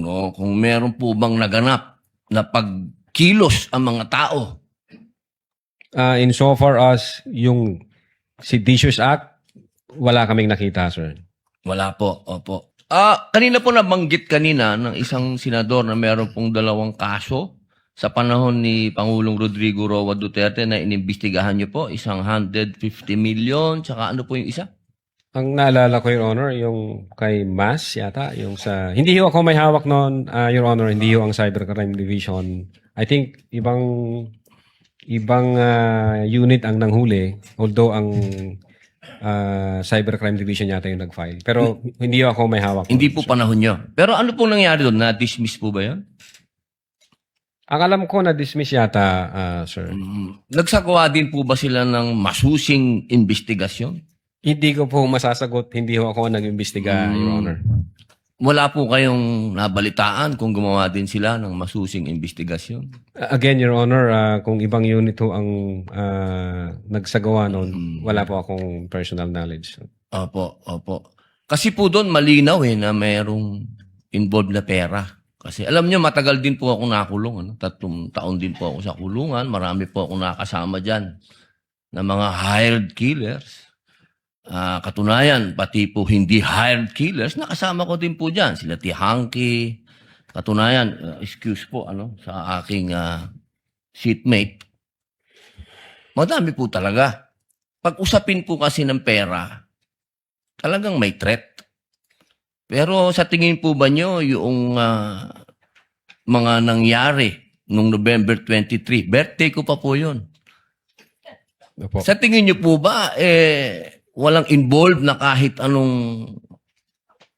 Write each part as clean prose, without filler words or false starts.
no, kung meron po bang naganap na pagkilos ang mga tao. Insofar as yung Seditious Act, wala kaming nakita, sir. Wala po, opo. Kanina po nabanggit kanina ng isang senador na meron pong 2 kaso sa panahon ni Pangulong Rodrigo Roa Duterte na inimbestigahan niyo po, isang 150 million, tsaka ano po yung isa? Ang naalala ko, Your Honor, yung kay Mas yata, yung sa... Hindi ho ako may hawak noon, Your Honor, hindi ho ang Cybercrime Division. I think ibang unit ang nanghuli, although ang Cybercrime Division yata yung nag-file. Pero hindi ho ako may hawak. Hindi po panahon niyo. Pero ano pong nangyari doon? Na-dismiss po ba yun? Ang alam ko na-dismiss yata, sir. Nagsagawa din po ba sila ng masusing investigasyon? Hindi ko po masasagot. Hindi ho ako nag-imbestiga, Your Honor. Wala po kayong nabalitaan kung gumawa din sila ng masusing investigasyon? Again, Your Honor, kung ibang unit ho ang nagsagawa noon, wala po akong personal knowledge. Opo, opo. Kasi po doon malinaw na mayroong involved na pera. Kasi alam niyo, matagal din po ako nakulong. 3 taon din po ako sa kulungan. Marami po ako nakasama dyan na mga hired killers. Katunayan, pati po hindi hired killers, nakasama ko din po dyan. Sila Tihanki. Katunayan, excuse po sa aking seatmate. Madami po talaga. Pag usapin po kasi ng pera, talagang may threat. Pero sa tingin po ba nyo, yung mga nangyari nung November 23, birthday ko pa po yun. Opo. Sa tingin nyo po ba, walang involved na kahit anong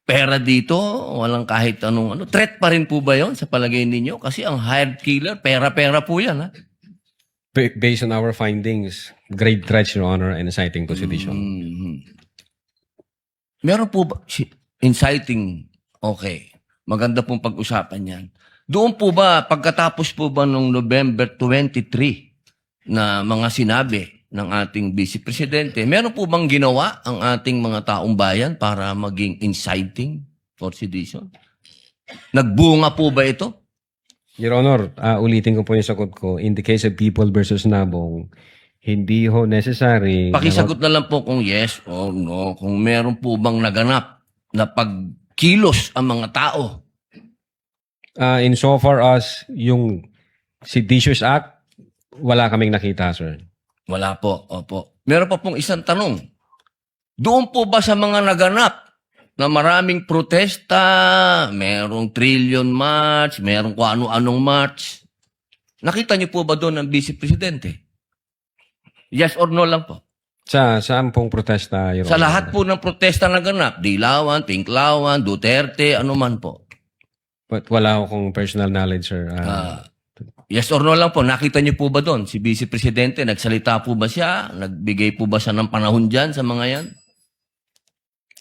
pera dito, walang kahit anong threat pa rin po ba yon sa palagay ninyo? Kasi ang hired killer, pera-pera po yan, ha? Based on our findings, grave threats, Your Honor, and inciting to sedition. Meron po ba, inciting, okay, maganda pong pag-usapan yan. Doon po ba, pagkatapos po ba nung November 23 na mga sinabi ng ating Vice Presidente, meron po bang ginawa ang ating mga taong bayan para maging inciting for sedition? Nagbunga po ba ito? Your Honor, ulitin ko po yung sagot ko. In the case of People versus Nabong, hindi ho necessary... Pakisagot na lang po kung yes or no, kung meron po bang naganap na pagkilos ang mga tao. Insofar as yung Seditious Act, wala kaming nakita, sir. Wala po, opo. Meron pa pong isang tanong. Doon po ba sa mga naganap na maraming protesta, merong trillion march, merong kung ano-anong march, nakita niyo po ba doon ang Vice Presidente? Yes or no lang po? Saan pong protesta, Your Sa Honor? lahat po ng protesta na ganap, Dilawan, Pinklawan, Duterte, ano man po. But wala akong personal knowledge, sir. Yes or no lang po, nakita niyo po ba doon? Si Vice Presidente, nagsalita po ba siya? Nagbigay po ba siya ng panahon dyan sa mga yan?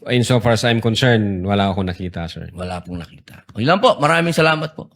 Insofar as I'm concerned, wala akong nakita, sir. Wala pong nakita. Okay lang po, maraming salamat po.